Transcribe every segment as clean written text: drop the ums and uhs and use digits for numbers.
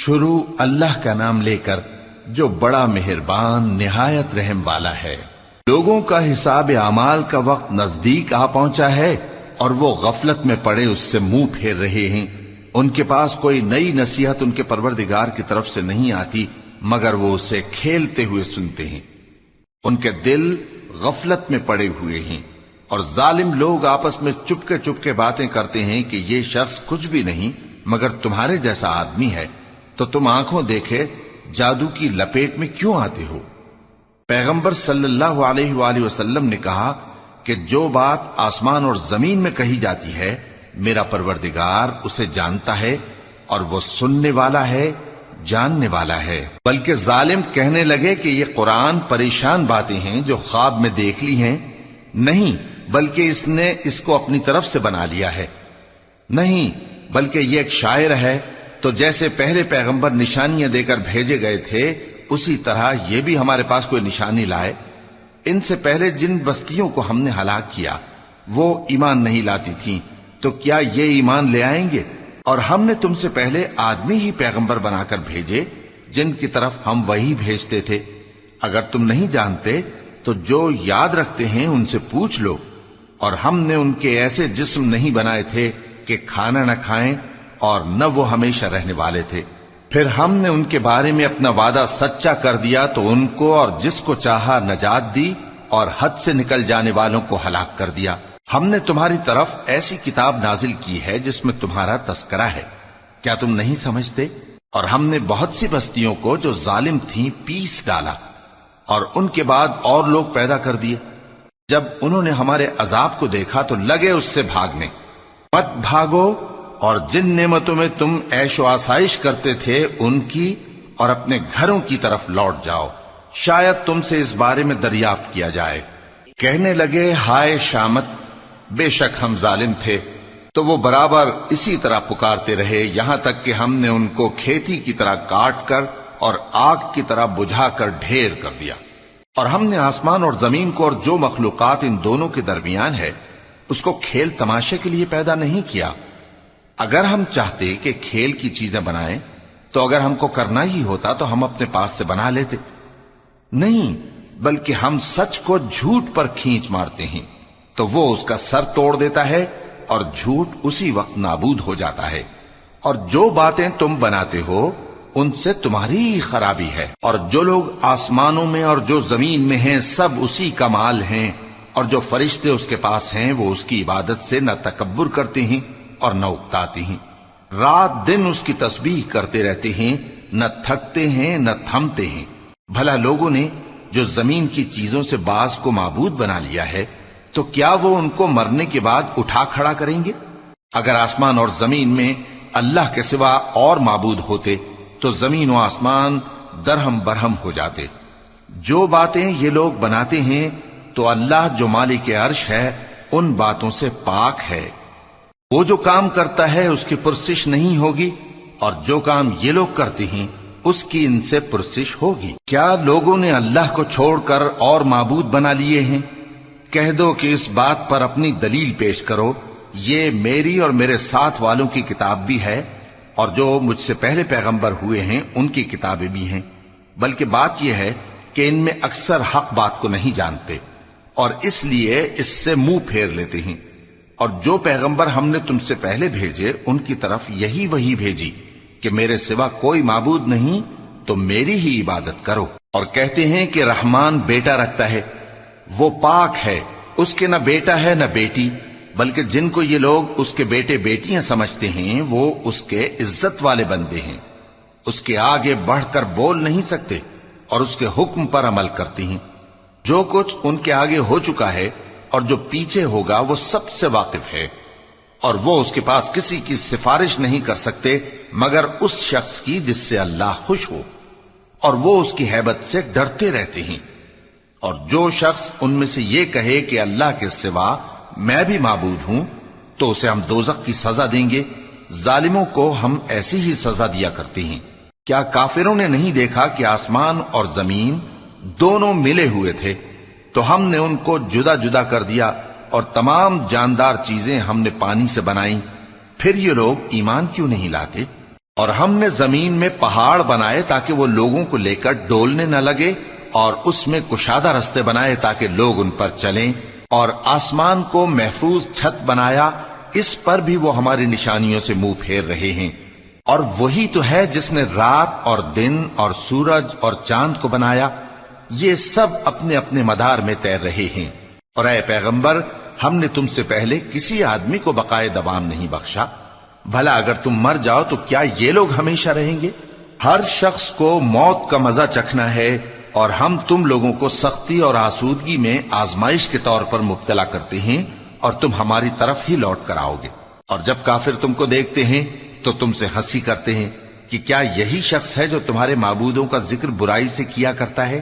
شروع اللہ کا نام لے کر جو بڑا مہربان نہایت رحم والا ہے۔ لوگوں کا حساب اعمال کا وقت نزدیک آ پہنچا ہے اور وہ غفلت میں پڑے اس سے منہ پھیر رہے ہیں۔ ان کے پاس کوئی نئی نصیحت ان کے پروردگار کی طرف سے نہیں آتی مگر وہ اسے کھیلتے ہوئے سنتے ہیں۔ ان کے دل غفلت میں پڑے ہوئے ہیں اور ظالم لوگ آپس میں چپکے باتیں کرتے ہیں کہ یہ شخص کچھ بھی نہیں مگر تمہارے جیسا آدمی ہے، تو تم آنکھوں دیکھے جادو کی لپیٹ میں کیوں آتے ہو؟ پیغمبر صلی اللہ علیہ وآلہ وسلم نے کہا کہ جو بات آسمان اور زمین میں کہی جاتی ہے میرا پروردگار اسے جانتا ہے اور وہ سننے والا ہے، جاننے والا ہے۔ بلکہ ظالم کہنے لگے کہ یہ قرآن پریشان باتیں ہیں جو خواب میں دیکھ لی ہیں، نہیں بلکہ اس نے اس کو اپنی طرف سے بنا لیا ہے، نہیں بلکہ یہ ایک شاعر ہے۔ تو جیسے پہلے پیغمبر نشانیاں دے کر بھیجے گئے تھے اسی طرح یہ بھی ہمارے پاس کوئی نشانی لائے۔ ان سے پہلے جن بستیوں کو ہم نے ہلاک کیا وہ ایمان نہیں لاتی تھیں، تو کیا یہ ایمان لے آئیں گے؟ اور ہم نے تم سے پہلے آدمی ہی پیغمبر بنا کر بھیجے جن کی طرف ہم وہی بھیجتے تھے۔ اگر تم نہیں جانتے تو جو یاد رکھتے ہیں ان سے پوچھ لو۔ اور ہم نے ان کے ایسے جسم نہیں بنائے تھے کہ کھانا نہ کھائیں اور نہ وہ ہمیشہ رہنے والے تھے۔ پھر ہم نے ان کے بارے میں اپنا وعدہ سچا کر دیا تو ان کو اور جس کو چاہا نجات دی اور حد سے نکل جانے والوں کو ہلاک کر دیا۔ ہم نے تمہاری طرف ایسی کتاب نازل کی ہے جس میں تمہارا تذکرہ ہے، کیا تم نہیں سمجھتے؟ اور ہم نے بہت سی بستیوں کو جو ظالم تھیں پیس ڈالا اور ان کے بعد اور لوگ پیدا کر دیے۔ جب انہوں نے ہمارے عذاب کو دیکھا تو لگے اس سے بھاگنے۔ مت بھاگو اور جن نعمتوں میں تم عیش و آسائش کرتے تھے ان کی اور اپنے گھروں کی طرف لوٹ جاؤ، شاید تم سے اس بارے میں دریافت کیا جائے۔ کہنے لگے ہائے شامت، بے شک ہم ظالم تھے، تو وہ برابر اسی طرح پکارتے رہے یہاں تک کہ ہم نے ان کو کھیتی کی طرح کاٹ کر اور آگ کی طرح بجھا کر ڈھیر کر دیا۔ اور ہم نے آسمان اور زمین کو اور جو مخلوقات ان دونوں کے درمیان ہے اس کو کھیل تماشے کے لیے پیدا نہیں کیا۔ اگر ہم چاہتے کہ کھیل کی چیزیں بنائیں تو اگر ہم کو کرنا ہی ہوتا تو ہم اپنے پاس سے بنا لیتے، نہیں بلکہ ہم سچ کو جھوٹ پر کھینچ مارتے ہیں تو وہ اس کا سر توڑ دیتا ہے اور جھوٹ اسی وقت نابود ہو جاتا ہے۔ اور جو باتیں تم بناتے ہو ان سے تمہاری ہی خرابی ہے۔ اور جو لوگ آسمانوں میں اور جو زمین میں ہیں سب اسی کا مال ہیں، اور جو فرشتے اس کے پاس ہیں وہ اس کی عبادت سے نہ تکبر کرتے ہیں اور نہ اکتاتے ہیں، رات دن اس کی تسبیح کرتے رہتے ہیں، نہ تھکتے ہیں نہ تھمتے ہیں۔ بھلا لوگوں نے جو زمین کی چیزوں سے بعض کو معبود بنا لیا ہے تو کیا وہ ان کو مرنے کے بعد اٹھا کھڑا کریں گے؟ اگر آسمان اور زمین میں اللہ کے سوا اور معبود ہوتے تو زمین و آسمان درہم برہم ہو جاتے۔ جو باتیں یہ لوگ بناتے ہیں تو اللہ جو مالک عرش ہے ان باتوں سے پاک ہے۔ وہ جو کام کرتا ہے اس کی پرسش نہیں ہوگی، اور جو کام یہ لوگ کرتے ہیں اس کی ان سے پرسش ہوگی۔ کیا لوگوں نے اللہ کو چھوڑ کر اور معبود بنا لیے ہیں؟ کہہ دو کہ اس بات پر اپنی دلیل پیش کرو، یہ میری اور میرے ساتھ والوں کی کتاب بھی ہے اور جو مجھ سے پہلے پیغمبر ہوئے ہیں ان کی کتابیں بھی ہیں، بلکہ بات یہ ہے کہ ان میں اکثر حق بات کو نہیں جانتے اور اس لیے اس سے منہ پھیر لیتے ہیں۔ اور جو پیغمبر ہم نے تم سے پہلے بھیجے ان کی طرف یہی وحی بھیجی کہ میرے سوا کوئی معبود نہیں تو میری ہی عبادت کرو۔ اور کہتے ہیں کہ رحمان بیٹا رکھتا ہے، وہ پاک ہے، اس کے نہ بیٹا ہے نہ بیٹی، بلکہ جن کو یہ لوگ اس کے بیٹے بیٹیاں سمجھتے ہیں وہ اس کے عزت والے بندے ہیں، اس کے آگے بڑھ کر بول نہیں سکتے اور اس کے حکم پر عمل کرتے ہیں۔ جو کچھ ان کے آگے ہو چکا ہے اور جو پیچھے ہوگا وہ سب سے واقف ہے، اور وہ اس کے پاس کسی کی سفارش نہیں کر سکتے مگر اس شخص کی جس سے اللہ خوش ہو، اور وہ اس کی ہیبت سے ڈرتے رہتے ہیں۔ اور جو شخص ان میں سے یہ کہے کہ اللہ کے سوا میں بھی معبود ہوں تو اسے ہم دوزخ کی سزا دیں گے، ظالموں کو ہم ایسی ہی سزا دیا کرتے ہیں۔ کیا کافروں نے نہیں دیکھا کہ آسمان اور زمین دونوں ملے ہوئے تھے تو ہم نے ان کو جدا جدا کر دیا اور تمام جاندار چیزیں ہم نے پانی سے بنائیں، پھر یہ لوگ ایمان کیوں نہیں لاتے؟ اور ہم نے زمین میں پہاڑ بنائے تاکہ وہ لوگوں کو لے کر ڈولنے نہ لگے، اور اس میں کشادہ رستے بنائے تاکہ لوگ ان پر چلیں، اور آسمان کو محفوظ چھت بنایا، اس پر بھی وہ ہماری نشانیوں سے منہ پھیر رہے ہیں۔ اور وہی تو ہے جس نے رات اور دن اور سورج اور چاند کو بنایا، یہ سب اپنے اپنے مدار میں تیر رہے ہیں۔ اور اے پیغمبر، ہم نے تم سے پہلے کسی آدمی کو بقائے دوام نہیں بخشا، بھلا اگر تم مر جاؤ تو کیا یہ لوگ ہمیشہ رہیں گے؟ ہر شخص کو موت کا مزہ چکھنا ہے، اور ہم تم لوگوں کو سختی اور آسودگی میں آزمائش کے طور پر مبتلا کرتے ہیں، اور تم ہماری طرف ہی لوٹ کر آؤ گے۔ اور جب کافر تم کو دیکھتے ہیں تو تم سے ہنسی کرتے ہیں کہ کیا یہی شخص ہے جو تمہارے معبودوں کا ذکر برائی سے کیا کرتا ہے،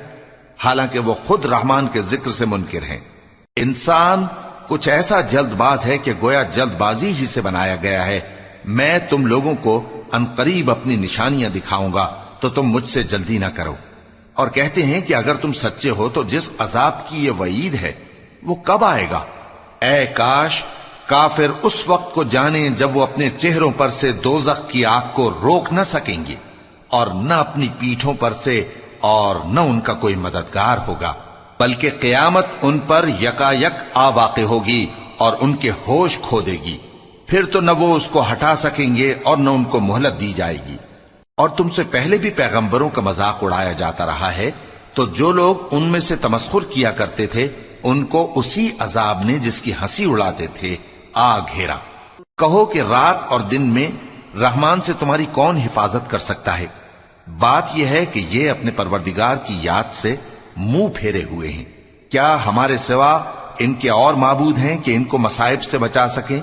حالانکہ وہ خود رحمان کے ذکر سے منکر ہیں۔ انسان کچھ ایسا جلد باز ہے کہ گویا جلد بازی ہی سے بنایا گیا ہے۔ میں تم لوگوں کو عنقریب اپنی نشانیاں دکھاؤں گا تو تم مجھ سے جلدی نہ کرو۔ اور کہتے ہیں کہ اگر تم سچے ہو تو جس عذاب کی یہ وعید ہے وہ کب آئے گا؟ اے کاش کافر اس وقت کو جانیں جب وہ اپنے چہروں پر سے دوزخ کی آگ کو روک نہ سکیں گے، اور نہ اپنی پیٹھوں پر سے، اور نہ ان کا کوئی مددگار ہوگا، بلکہ قیامت ان پر یکا یک آ واقع ہوگی اور ان کے ہوش کھو دے گی، پھر تو نہ وہ اس کو ہٹا سکیں گے اور نہ ان کو مہلت دی جائے گی۔ اور تم سے پہلے بھی پیغمبروں کا مذاق اڑایا جاتا رہا ہے، تو جو لوگ ان میں سے تمسخر کیا کرتے تھے ان کو اسی عذاب نے جس کی ہنسی اڑاتے تھے آ گھیرا۔ کہو کہ رات اور دن میں رحمان سے تمہاری کون حفاظت کر سکتا ہے؟ بات یہ ہے کہ یہ اپنے پروردگار کی یاد سے منہ پھیرے ہوئے ہیں۔ کیا ہمارے سوا ان کے اور معبود ہیں کہ ان کو مصائب سے بچا سکیں؟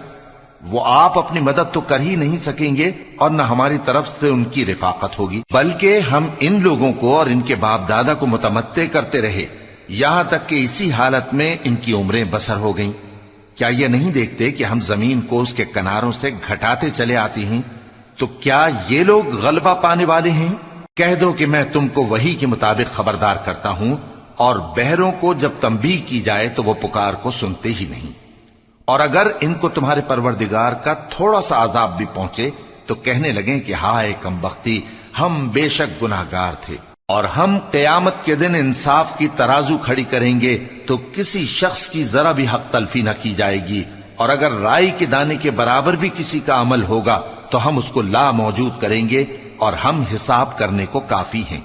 وہ آپ اپنی مدد تو کر ہی نہیں سکیں گے، اور نہ ہماری طرف سے ان کی رفاقت ہوگی، بلکہ ہم ان لوگوں کو اور ان کے باپ دادا کو متمتع کرتے رہے، یہاں تک کہ اسی حالت میں ان کی عمریں بسر ہو گئیں۔ کیا یہ نہیں دیکھتے کہ ہم زمین کو اس کے کناروں سے گھٹاتے چلے آتے ہیں؟ تو کیا یہ لوگ غلبہ پانے والے ہیں؟ کہہ دو کہ میں تم کو وحی کے مطابق خبردار کرتا ہوں، اور بہروں کو جب تنبیہ کی جائے تو وہ پکار کو سنتے ہی نہیں۔ اور اگر ان کو تمہارے پروردگار کا تھوڑا سا عذاب بھی پہنچے تو کہنے لگیں کہ ہائے کم بختی، ہم بے شک گناہگار تھے۔ اور ہم قیامت کے دن انصاف کی ترازو کھڑی کریں گے تو کسی شخص کی ذرا بھی حق تلفی نہ کی جائے گی، اور اگر رائی کے دانے کے برابر بھی کسی کا عمل ہوگا تو ہم اس کو لا موجود کریں گے، اور ہم حساب کرنے کو کافی ہیں۔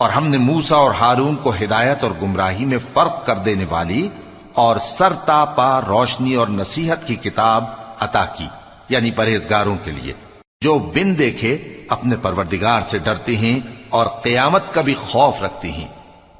اور ہم نے موسیٰ اور ہارون کو ہدایت اور گمراہی میں فرق کر دینے والی اور سر تا پا روشنی اور نصیحت کی کتاب عطا کی، یعنی پرہیزگاروں کے لیے جو بن دیکھے اپنے پروردگار سے ڈرتے ہیں اور قیامت کا بھی خوف رکھتے ہیں۔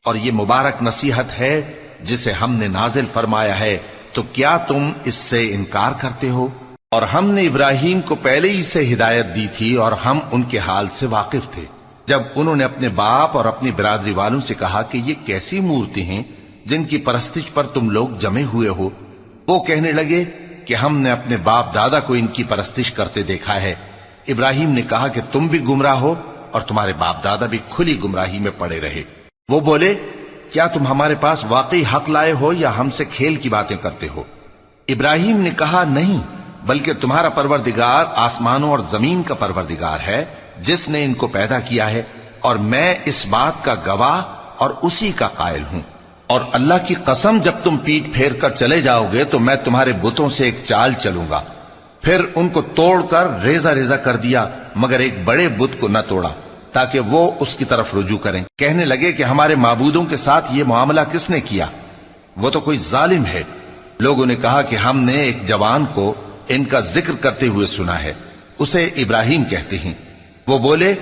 اور یہ مبارک نصیحت ہے جسے ہم نے نازل فرمایا ہے، تو کیا تم اس سے انکار کرتے ہو؟ اور ہم نے ابراہیم کو پہلے ہی سے ہدایت دی تھی، اور ہم ان کے حال سے واقف تھے جب انہوں نے اپنے باپ اور اپنی برادری والوں سے کہا کہ یہ کیسی مورتی ہیں جن کی پرستش پر تم لوگ جمے ہوئے ہو۔ وہ کہنے لگے کہ ہم نے اپنے باپ دادا کو ان کی پرستش کرتے دیکھا ہے۔ ابراہیم نے کہا کہ تم بھی گمراہ ہو اور تمہارے باپ دادا بھی کھلی گمراہی میں پڑے رہے۔ وہ بولے کیا تم ہمارے پاس واقعی حق لائے ہو یا ہم سے کھیل کی باتیں کرتے ہو؟ ابراہیم نے کہا نہیں، بلکہ تمہارا پروردگار آسمانوں اور زمین کا پروردگار ہے جس نے ان کو پیدا کیا ہے، اور میں اس بات کا گواہ اور اسی کا قائل ہوں۔ اور اللہ کی قسم جب تم پیٹ پھیر کر چلے جاؤ گے تو میں تمہارے بتوں سے ایک چال چلوں گا۔ پھر ان کو توڑ کر ریزہ ریزہ کر دیا، مگر ایک بڑے بت کو نہ توڑا تاکہ وہ اس کی طرف رجوع کریں۔ کہنے لگے کہ ہمارے معبودوں کے ساتھ یہ معاملہ کس نے کیا؟ وہ تو کوئی ظالم ہے۔ لوگوں نے کہا کہ ہم نے ایک جوان کو ان کا ذکر کرتے ہوئے سنا ہے، اسے ابراہیم کہتے ہیں۔ وہ بولے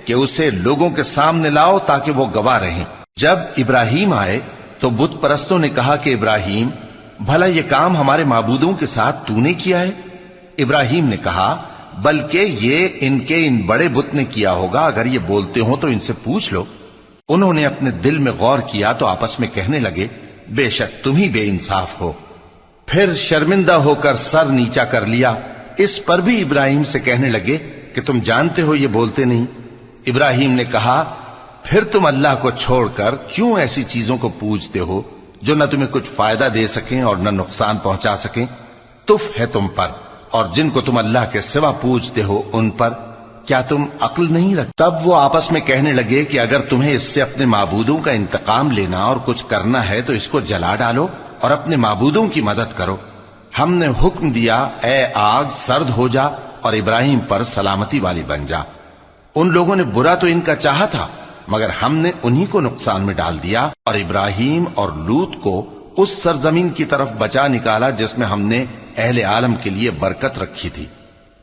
کہ اسے لوگوں کے سامنے لاؤ تاکہ وہ گواہ رہیں۔ جب ابراہیم آئے تو بت پرستوں نے کہا کہ ابراہیم، بھلا یہ کام ہمارے معبودوں کے ساتھ تو نے کیا ہے؟ ابراہیم نے کہا بلکہ یہ ان بڑے بت نے کیا ہوگا، اگر یہ بولتے ہوں تو ان سے پوچھ لو۔ انہوں نے اپنے دل میں غور کیا تو آپس میں کہنے لگے بے شک تم ہی بے انصاف ہو۔ پھر شرمندہ ہو کر سر نیچا کر لیا۔ اس پر بھی ابراہیم سے کہنے لگے کہ تم جانتے ہو یہ بولتے نہیں۔ ابراہیم نے کہا پھر تم اللہ کو چھوڑ کر کیوں ایسی چیزوں کو پوجتے ہو جو نہ تمہیں کچھ فائدہ دے سکیں اور نہ نقصان پہنچا سکیں؟ تف ہے تم پر اور جن کو تم اللہ کے سوا پوجتے ہو ان پر۔ کیا تم عقل نہیں رکھ؟ تب وہ آپس میں کہنے لگے کہ اگر تمہیں اس سے اپنے معبودوں کا انتقام لینا اور کچھ کرنا ہے تو اس کو جلا ڈالو اور اپنے معبودوں کی مدد کرو۔ ہم نے حکم دیا اے آگ سرد ہو جا اور ابراہیم پر سلامتی والی بن جا۔ ان لوگوں نے برا تو ان کا چاہا تھا، مگر ہم نے انہی کو نقصان میں ڈال دیا اور ابراہیم اور لوط کو اس سرزمین کی طرف بچا نکالا جس میں ہم نے اہل عالم کے لیے برکت رکھی تھی۔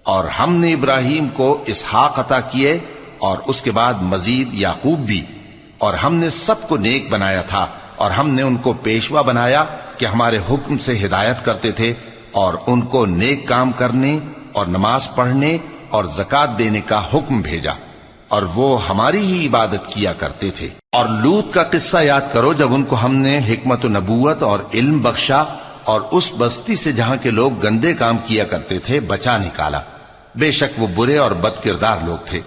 اور ہم نے ابراہیم کو اسحاق عطا کیے اور اس کے بعد مزید یعقوب بھی، اور ہم نے سب کو نیک بنایا تھا اور ہم نے ان کو پیشوا بنایا کہ ہمارے حکم سے ہدایت کرتے تھے اور ان کو نیک کام کرنے اور نماز پڑھنے اور زکات دینے کا حکم بھیجا، اور وہ ہماری ہی عبادت کیا کرتے تھے۔ اور لوط کا قصہ یاد کرو جب ان کو ہم نے حکمت و نبوت اور علم بخشا اور اس بستی سے جہاں کے لوگ گندے کام کیا کرتے تھے بچا نکالا۔ بے شک وہ برے اور بد کردار لوگ تھے،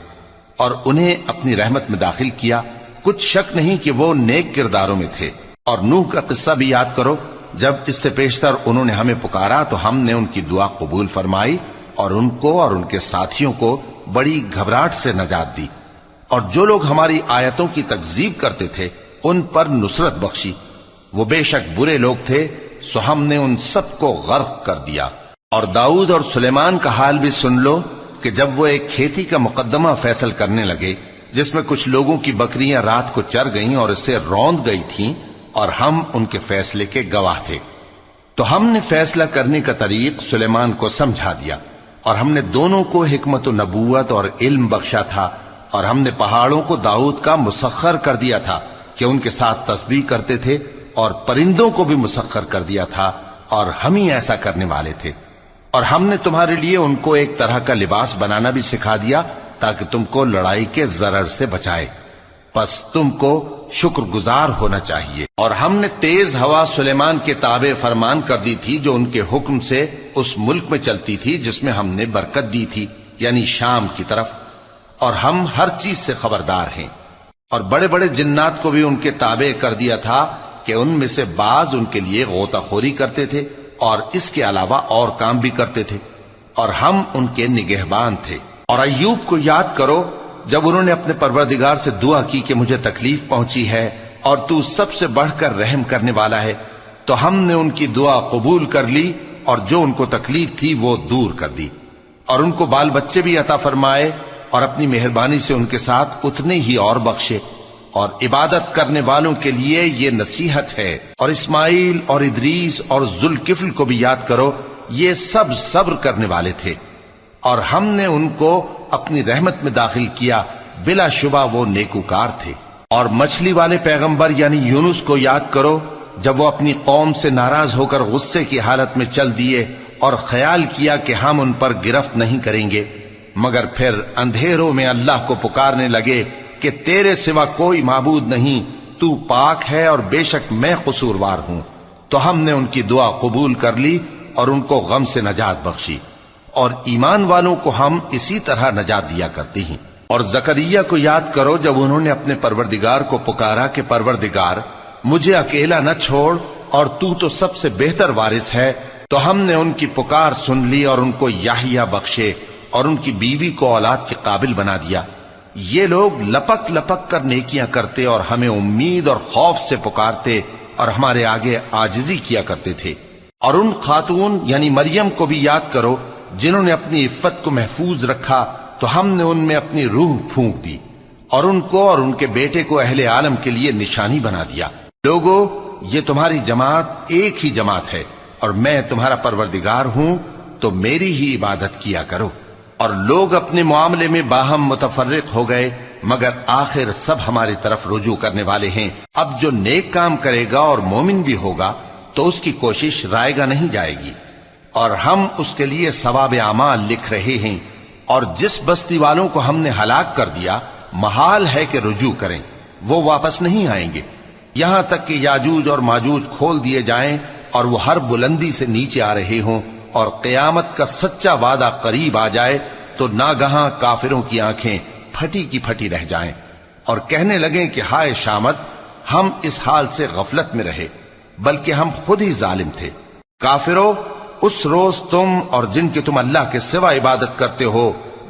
اور انہیں اپنی رحمت میں داخل کیا، کچھ شک نہیں کہ وہ نیک کرداروں میں تھے۔ اور نوح کا قصہ بھی یاد کرو جب اس سے پیشتر انہوں نے ہمیں پکارا تو ہم نے ان کی دعا قبول فرمائی اور ان کو اور ان کے ساتھیوں کو بڑی گھبراہٹ سے نجات دی، اور جو لوگ ہماری آیتوں کی تکذیب کرتے تھے ان پر نصرت بخشی۔ وہ بے شک برے لوگ تھے، سو ہم نے ان سب کو غرق کر دیا۔ اور داؤد اور سلیمان کا حال بھی سن لو کہ جب وہ ایک کھیتی کا مقدمہ فیصل کرنے لگے جس میں کچھ لوگوں کی بکریاں رات کو چر گئیں اور اسے روند گئی تھیں، اور ہم ان کے فیصلے کے گواہ تھے، تو ہم نے فیصلہ کرنے کا طریق سلیمان کو سمجھا دیا، اور ہم نے دونوں کو حکمت و نبوت اور علم بخشا تھا، اور ہم نے پہاڑوں کو داؤد کا مسخر کر دیا تھا کہ ان کے ساتھ تسبیح کرتے تھے، اور پرندوں کو بھی مسخر کر دیا تھا، اور ہم ہی ایسا کرنے والے تھے۔ اور ہم نے تمہارے لیے ان کو ایک طرح کا لباس بنانا بھی سکھا دیا تاکہ تم کو لڑائی کے ضرر سے بچائے، پس تم کو شکر گزار ہونا چاہیے۔ اور ہم نے تیز ہوا سلیمان کے تابع فرمان کر دی تھی جو ان کے حکم سے اس ملک میں چلتی تھی جس میں ہم نے برکت دی تھی، یعنی شام کی طرف، اور ہم ہر چیز سے خبردار ہیں۔ اور بڑے بڑے جنات کو بھی ان کے تابع کر دیا تھا کہ ان میں سے بعض ان کے لیے غوطہ خوری کرتے تھے اور اس کے علاوہ اور کام بھی کرتے تھے، اور ہم ان کے نگہبان تھے۔ اور ایوب کو یاد کرو جب انہوں نے اپنے پروردگار سے دعا کی کہ مجھے تکلیف پہنچی ہے اور تو سب سے بڑھ کر رحم کرنے والا ہے، تو ہم نے ان کی دعا قبول کر لی اور جو ان کو تکلیف تھی وہ دور کر دی، اور ان کو بال بچے بھی عطا فرمائے اور اپنی مہربانی سے ان کے ساتھ اتنے ہی اور بخشے۔ اور عبادت کرنے والوں کے لیے یہ نصیحت ہے۔ اور اسماعیل اور ادریس اور ذوالکفل کو بھی یاد کرو، یہ سب صبر کرنے والے تھے، اور ہم نے ان کو اپنی رحمت میں داخل کیا، بلا شبہ وہ نیکوکار تھے۔ اور مچھلی والے پیغمبر یعنی یونس کو یاد کرو جب وہ اپنی قوم سے ناراض ہو کر غصے کی حالت میں چل دیے اور خیال کیا کہ ہم ان پر گرفت نہیں کریں گے، مگر پھر اندھیروں میں اللہ کو پکارنے لگے کہ تیرے سوا کوئی معبود نہیں، تو پاک ہے اور بے شک میں قصوروار ہوں، تو ہم نے ان کی دعا قبول کر لی اور ان کو غم سے نجات بخشی۔ اور ایمان والوں کو ہم اسی طرح نجات دیا کرتے ہیں۔ اور زکریا کو یاد کرو جب انہوں نے اپنے پروردگار کو پکارا کہ پروردگار مجھے اکیلا نہ چھوڑ اور تو سب سے بہتر وارث ہے، تو ہم نے ان کی پکار سن لی اور ان کو یحییٰ بخشے اور ان کی بیوی کو اولاد کے قابل بنا دیا۔ یہ لوگ لپک لپک کر نیکیاں کرتے اور ہمیں امید اور خوف سے پکارتے اور ہمارے آگے عاجزی کیا کرتے تھے۔ اور ان خاتون یعنی مریم کو بھی یاد کرو جنہوں نے اپنی عفت کو محفوظ رکھا، تو ہم نے ان میں اپنی روح پھونک دی اور ان کو اور ان کے بیٹے کو اہل عالم کے لیے نشانی بنا دیا۔ لوگو، یہ تمہاری جماعت ایک ہی جماعت ہے اور میں تمہارا پروردگار ہوں، تو میری ہی عبادت کیا کرو۔ اور لوگ اپنے معاملے میں باہم متفرق ہو گئے، مگر آخر سب ہماری طرف رجوع کرنے والے ہیں۔ اب جو نیک کام کرے گا اور مومن بھی ہوگا تو اس کی کوشش رائے گا نہیں جائے گی، اور ہم اس کے لیے ثواب اعمال لکھ رہے ہیں۔ اور جس بستی والوں کو ہم نے ہلاک کر دیا محال ہے کہ رجوع کریں، وہ واپس نہیں آئیں گے، یہاں تک کہ یاجوج اور ماجوج کھول دیے جائیں اور وہ ہر بلندی سے نیچے آ رہے ہوں، اور قیامت کا سچا وعدہ قریب آ جائے تو ناگہاں کافروں کی آنکھیں پھٹی کی پھٹی رہ جائیں اور کہنے لگیں کہ ہائے شامت، ہم اس حال سے غفلت میں رہے، بلکہ ہم خود ہی ظالم تھے۔ کافروں، اس روز تم اور جن کی تم اللہ کے سوا عبادت کرتے ہو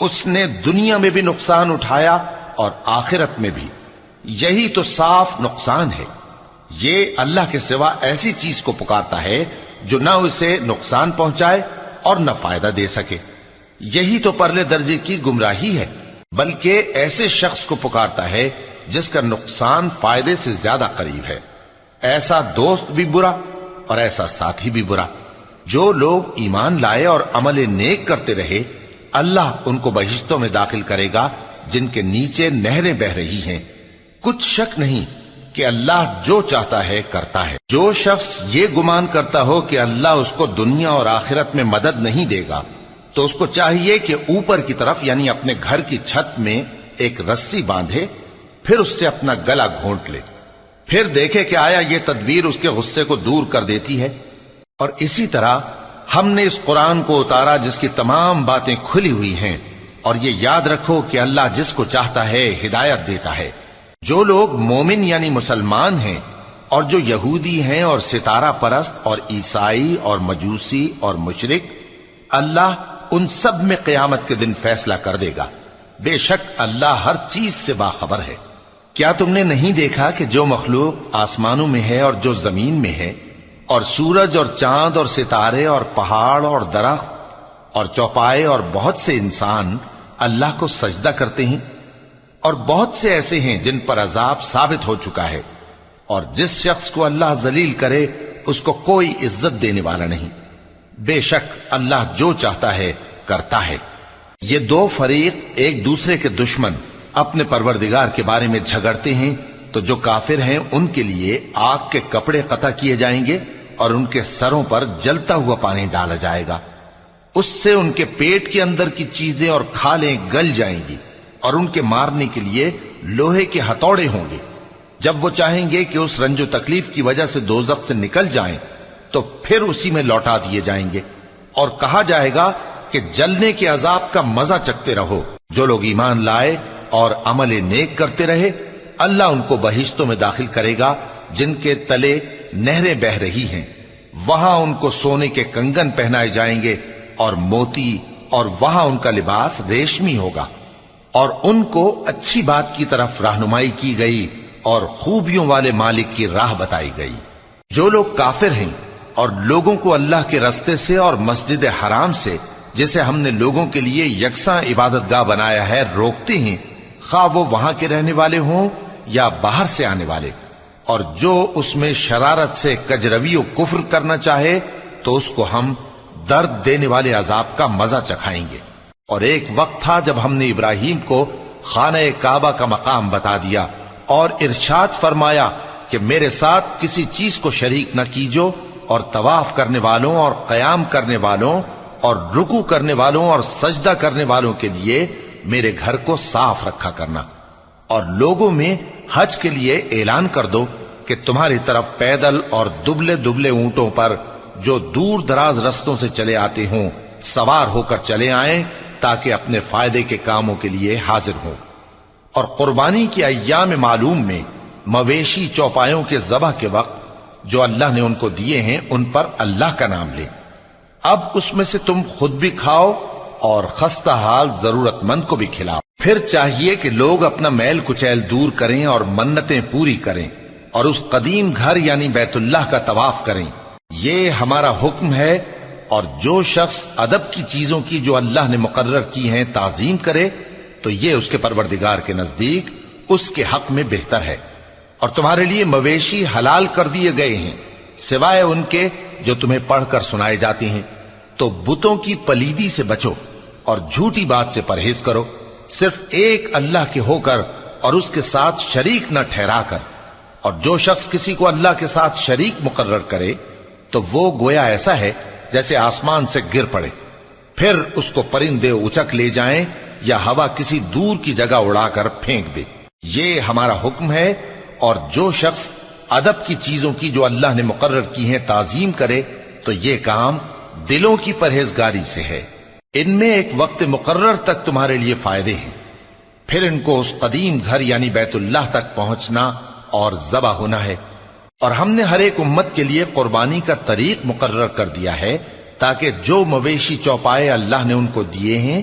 اس نے دنیا میں بھی نقصان اٹھایا اور آخرت میں بھی. یہی تو صاف نقصان ہے. یہ اللہ کے سوا ایسی چیز کو پکارتا ہے جو نہ اسے نقصان پہنچائے اور نہ فائدہ دے سکے. یہی تو پرلے درجے کی گمراہی ہے. بلکہ ایسے شخص کو پکارتا ہے جس کا نقصان فائدے سے زیادہ قریب ہے. ایسا دوست بھی برا اور ایسا ساتھی بھی برا. جو لوگ ایمان لائے اور عمل نیک کرتے رہے اللہ ان کو بہشتوں میں داخل کرے گا جن کے نیچے نہریں بہ رہی ہیں. کچھ شک نہیں کہ اللہ جو چاہتا ہے کرتا ہے. جو شخص یہ گمان کرتا ہو کہ اللہ اس کو دنیا اور آخرت میں مدد نہیں دے گا تو اس کو چاہیے کہ اوپر کی طرف یعنی اپنے گھر کی چھت میں ایک رسی باندھے, پھر اس سے اپنا گلا گھونٹ لے, پھر دیکھے کہ آیا یہ تدبیر اس کے غصے کو دور کر دیتی ہے. اور اسی طرح ہم نے اس قرآن کو اتارا جس کی تمام باتیں کھلی ہوئی ہیں. اور یہ یاد رکھو کہ اللہ جس کو چاہتا ہے ہدایت دیتا ہے. جو لوگ مومن یعنی مسلمان ہیں اور جو یہودی ہیں اور ستارہ پرست اور عیسائی اور مجوسی اور مشرک, اللہ ان سب میں قیامت کے دن فیصلہ کر دے گا. بے شک اللہ ہر چیز سے باخبر ہے. کیا تم نے نہیں دیکھا کہ جو مخلوق آسمانوں میں ہے اور جو زمین میں ہے, اور سورج اور چاند اور ستارے اور پہاڑ اور درخت اور چوپائے اور بہت سے انسان اللہ کو سجدہ کرتے ہیں, اور بہت سے ایسے ہیں جن پر عذاب ثابت ہو چکا ہے, اور جس شخص کو اللہ ذلیل کرے اس کو کوئی عزت دینے والا نہیں. بے شک اللہ جو چاہتا ہے کرتا ہے. یہ دو فریق ایک دوسرے کے دشمن اپنے پروردگار کے بارے میں جھگڑتے ہیں تو جو کافر ہیں ان کے لیے آگ کے کپڑے قطع کیے جائیں گے اور ان کے سروں پر جلتا ہوا پانی ڈالا جائے گا. اس سے ان کے پیٹ کے اندر کی چیزیں اور کھالیں گل جائیں گی, اور ان کے مارنے کے لیے لوہے کے ہتھوڑے ہوں گے. جب وہ چاہیں گے کہ اس رنج و تکلیف کی وجہ سے دوزخ سے نکل جائیں تو پھر اسی میں لوٹا دیے جائیں گے, اور کہا جائے گا کہ جلنے کے عذاب کا مزہ چکھتے رہو. جو لوگ ایمان لائے اور عمل نیک کرتے رہے اللہ ان کو بہشتوں میں داخل کرے گا جن کے تلے نہریں بہ رہی ہیں. وہاں ان کو سونے کے کنگن پہنائے جائیں گے اور موتی, اور وہاں ان کا لباس ریشمی ہوگا. اور ان کو اچھی بات کی طرف رہنمائی کی گئی اور خوبیوں والے مالک کی راہ بتائی گئی. جو لوگ کافر ہیں اور لوگوں کو اللہ کے رستے سے اور مسجد حرام سے جسے ہم نے لوگوں کے لیے یکساں عبادت گاہ بنایا ہے روکتے ہیں, خواہ وہ وہاں کے رہنے والے ہوں یا باہر سے آنے والے, اور جو اس میں شرارت سے کجروی و کفر کرنا چاہے تو اس کو ہم درد دینے والے عذاب کا مزہ چکھائیں گے. اور ایک وقت تھا جب ہم نے ابراہیم کو خانہ کعبہ کا مقام بتا دیا اور ارشاد فرمایا کہ میرے ساتھ کسی چیز کو شریک نہ کیجو, اور طواف کرنے والوں اور قیام کرنے والوں اور رکوع کرنے والوں اور سجدہ کرنے والوں کے لیے میرے گھر کو صاف رکھا کرنا. اور لوگوں میں حج کے لیے اعلان کر دو کہ تمہاری طرف پیدل اور دبلے دبلے اونٹوں پر جو دور دراز رستوں سے چلے آتے ہوں سوار ہو کر چلے آئیں تاکہ اپنے فائدے کے کاموں کے لیے حاضر ہوں. اور قربانی کی ایام معلوم میں مویشی چوپایوں کے ذبح کے وقت جو اللہ نے ان کو دیے ہیں ان پر اللہ کا نام لیں. اب اس میں سے تم خود بھی کھاؤ اور خستہ حال ضرورت مند کو بھی کھلاؤ. پھر چاہیے کہ لوگ اپنا میل کچیل دور کریں اور منتیں پوری کریں اور اس قدیم گھر یعنی بیت اللہ کا طواف کریں. یہ ہمارا حکم ہے. اور جو شخص ادب کی چیزوں کی جو اللہ نے مقرر کی ہیں تعظیم کرے تو یہ اس کے پروردگار کے نزدیک اس کے حق میں بہتر ہے. اور تمہارے لیے مویشی حلال کر دیے گئے ہیں سوائے ان کے جو تمہیں پڑھ کر سنائے جاتے ہیں. تو بتوں کی پلیدی سے بچو اور جھوٹی بات سے پرہیز کرو, صرف ایک اللہ کے ہو کر اور اس کے ساتھ شریک نہ ٹھہرا کر. اور جو شخص کسی کو اللہ کے ساتھ شریک مقرر کرے تو وہ گویا ایسا ہے جیسے آسمان سے گر پڑے, پھر اس کو پرندے اچک لے جائیں یا ہوا کسی دور کی جگہ اڑا کر پھینک دے. یہ ہمارا حکم ہے. اور جو شخص ادب کی چیزوں کی جو اللہ نے مقرر کی ہیں تعظیم کرے تو یہ کام دلوں کی پرہیزگاری سے ہے. ان میں ایک وقت مقرر تک تمہارے لیے فائدے ہیں, پھر ان کو اس قدیم گھر یعنی بیت اللہ تک پہنچنا اور ذبح ہونا ہے. اور ہم نے ہر ایک امت کے لیے قربانی کا طریق مقرر کر دیا ہے تاکہ جو مویشی چوپائے اللہ نے ان کو دیے ہیں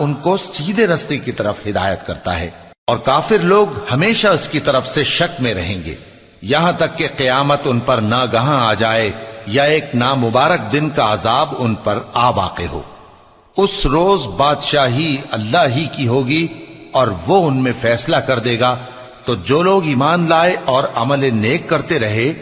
ان کو سیدھے رستے کی طرف ہدایت کرتا ہے، اور کافر لوگ ہمیشہ اس کی طرف سے شک میں رہیں گے، یہاں تک کہ قیامت ان پر ناگہاں آ جائے یا ایک نامبارک دن کا عذاب ان پر آ واقع ہو۔ اس روز بادشاہی اللہ ہی کی ہوگی اور وہ ان میں فیصلہ کر دے گا، تو جو لوگ ایمان لائے اور عمل نیک کرتے رہے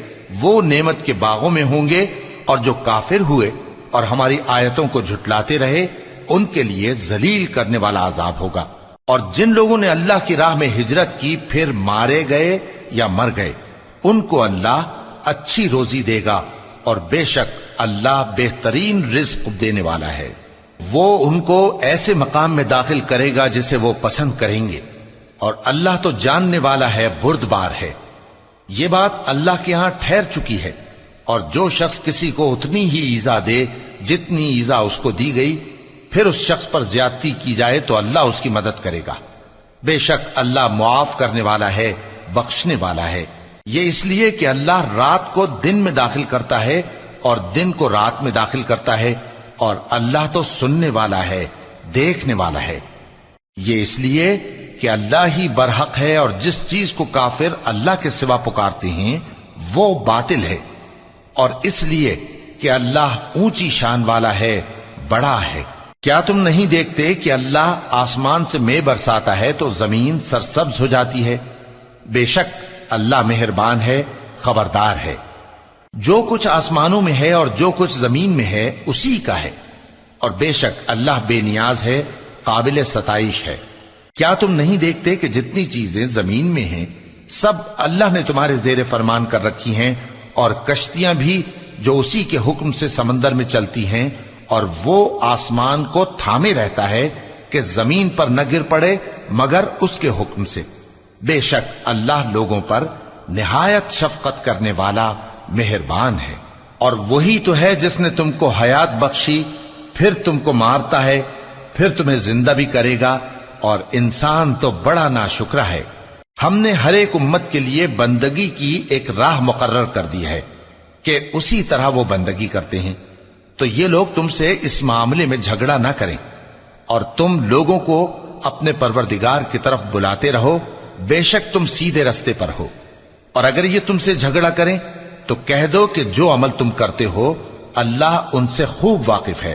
وہ نعمت کے باغوں میں ہوں گے، اور جو کافر ہوئے اور ہماری آیتوں کو جھٹلاتے رہے ان کے لیے ذلیل کرنے والا عذاب ہوگا۔ اور جن لوگوں نے اللہ کی راہ میں ہجرت کی پھر مارے گئے یا مر گئے ان کو اللہ اچھی روزی دے گا، اور بے شک اللہ بہترین رزق دینے والا ہے۔ وہ ان کو ایسے مقام میں داخل کرے گا جسے وہ پسند کریں گے، اور اللہ تو جاننے والا ہے، بردبار ہے۔ یہ بات اللہ کے ہاں ٹھہر چکی ہے، اور جو شخص کسی کو اتنی ہی ایذا دے جتنی ایذا اس کو دی گئی، پھر اس شخص پر زیادتی کی جائے تو اللہ اس کی مدد کرے گا۔ بے شک اللہ معاف کرنے والا ہے، بخشنے والا ہے۔ یہ اس لیے کہ اللہ رات کو دن میں داخل کرتا ہے اور دن کو رات میں داخل کرتا ہے، اور اللہ تو سننے والا ہے، دیکھنے والا ہے۔ یہ اس لیے کہ اللہ ہی برحق ہے، اور جس چیز کو کافر اللہ کے سوا پکارتے ہیں وہ باطل ہے، اور اس لیے کہ اللہ اونچی شان والا ہے، بڑا ہے۔ کیا تم نہیں دیکھتے کہ اللہ آسمان سے مے برساتا ہے تو زمین سرسبز ہو جاتی ہے؟ بے شک اللہ مہربان ہے، خبردار ہے۔ جو کچھ آسمانوں میں ہے اور جو کچھ زمین میں ہے اسی کا ہے، اور بے شک اللہ بے نیاز ہے، قابل ستائش ہے۔ کیا تم نہیں دیکھتے کہ جتنی چیزیں زمین میں ہیں سب اللہ نے تمہارے زیر فرمان کر رکھی ہیں، اور کشتیاں بھی جو اسی کے حکم سے سمندر میں چلتی ہیں، اور وہ آسمان کو تھامے رہتا ہے کہ زمین پر نہ گر پڑے مگر اس کے حکم سے۔ بے شک اللہ لوگوں پر نہایت شفقت کرنے والا مہربان ہے۔ اور وہی تو ہے جس نے تم کو حیات بخشی، پھر تم کو مارتا ہے، پھر تمہیں زندہ بھی کرے گا، اور انسان تو بڑا ناشکرا ہے۔ ہم نے ہر ایک امت کے لیے بندگی کی ایک راہ مقرر کر دی ہے کہ اسی طرح وہ بندگی کرتے ہیں، تو یہ لوگ تم سے اس معاملے میں جھگڑا نہ کریں، اور تم لوگوں کو اپنے پروردگار کی طرف بلاتے رہو، بے شک تم سیدھے رستے پر ہو۔ اور اگر یہ تم سے جھگڑا کریں تو کہہ دو کہ جو عمل تم کرتے ہو اللہ ان سے خوب واقف ہے۔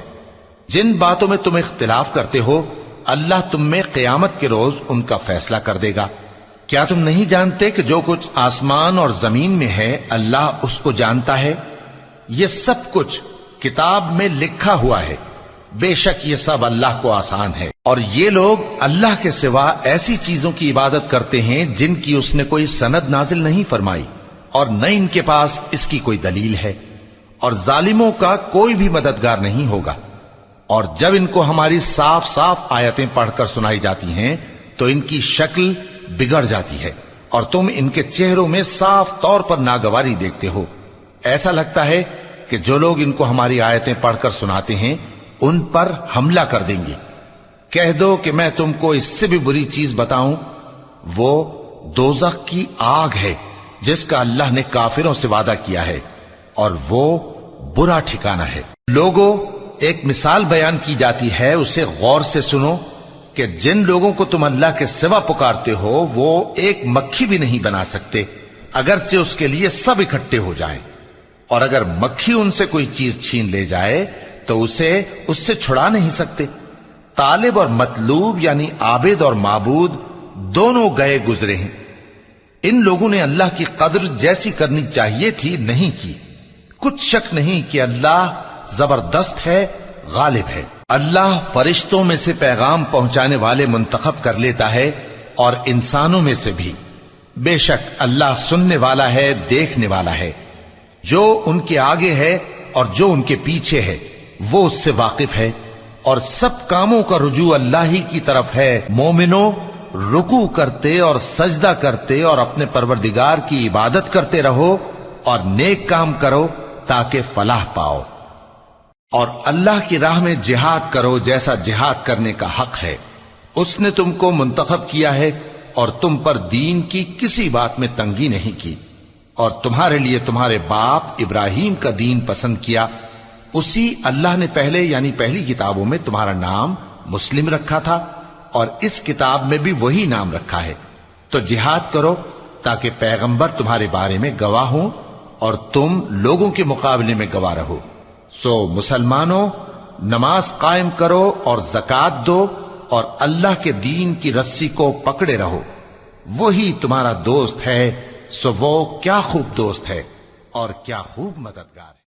جن باتوں میں تم اختلاف کرتے ہو اللہ تم میں قیامت کے روز ان کا فیصلہ کر دے گا۔ کیا تم نہیں جانتے کہ جو کچھ آسمان اور زمین میں ہے اللہ اس کو جانتا ہے؟ یہ سب کچھ کتاب میں لکھا ہوا ہے، بے شک یہ سب اللہ کو آسان ہے۔ اور یہ لوگ اللہ کے سوا ایسی چیزوں کی عبادت کرتے ہیں جن کی اس نے کوئی سند نازل نہیں فرمائی، اور نہ ان کے پاس اس کی کوئی دلیل ہے، اور ظالموں کا کوئی بھی مددگار نہیں ہوگا۔ اور جب ان کو ہماری صاف صاف آیتیں پڑھ کر سنائی جاتی ہیں تو ان کی شکل بگڑ جاتی ہے، اور تم ان کے چہروں میں صاف طور پر ناگواری دیکھتے ہو۔ ایسا لگتا ہے کہ جو لوگ ان کو ہماری آیتیں پڑھ کر سناتے ہیں ان پر حملہ کر دیں گے۔ کہہ دو کہ میں تم کو اس سے بھی بری چیز بتاؤں، وہ دوزخ کی آگ ہے جس کا اللہ نے کافروں سے وعدہ کیا ہے، اور وہ برا ٹھکانہ ہے۔ لوگوں، ایک مثال بیان کی جاتی ہے، اسے غور سے سنو کہ جن لوگوں کو تم اللہ کے سوا پکارتے ہو وہ ایک مکھی بھی نہیں بنا سکتے اگرچہ اس کے لیے سب اکٹھے ہو جائیں، اور اگر مکھی ان سے کوئی چیز چھین لے جائے تو اسے اس سے چھڑا نہیں سکتے۔ طالب اور مطلوب یعنی عابد اور معبود دونوں گئے گزرے ہیں۔ ان لوگوں نے اللہ کی قدر جیسی کرنی چاہیے تھی نہیں کی۔ کچھ شک نہیں کہ اللہ زبردست ہے، غالب ہے۔ اللہ فرشتوں میں سے پیغام پہنچانے والے منتخب کر لیتا ہے اور انسانوں میں سے بھی۔ بے شک اللہ سننے والا ہے، دیکھنے والا ہے۔ جو ان کے آگے ہے اور جو ان کے پیچھے ہے وہ اس سے واقف ہے، اور سب کاموں کا رجوع اللہ ہی کی طرف ہے۔ مومنوں، رکوع کرتے اور سجدہ کرتے اور اپنے پروردگار کی عبادت کرتے رہو اور نیک کام کرو تاکہ فلاح پاؤ، اور اللہ کی راہ میں جہاد کرو جیسا جہاد کرنے کا حق ہے۔ اس نے تم کو منتخب کیا ہے اور تم پر دین کی کسی بات میں تنگی نہیں کی، اور تمہارے لیے تمہارے باپ ابراہیم کا دین پسند کیا۔ اسی اللہ نے پہلے یعنی پہلی کتابوں میں تمہارا نام مسلم رکھا تھا اور اس کتاب میں بھی وہی نام رکھا ہے. تو جہاد کرو تاکہ پیغمبر تمہارے بارے میں گواہ ہوں اور تم لوگوں کے مقابلے میں گواہ رہو. سو مسلمانوں، نماز قائم کرو اور زکات دو اور اللہ کے دین کی رسی کو پکڑے رہو. وہی تمہارا دوست ہے. سو وہ کیا خوب دوست ہے اور کیا خوب مددگار ہے.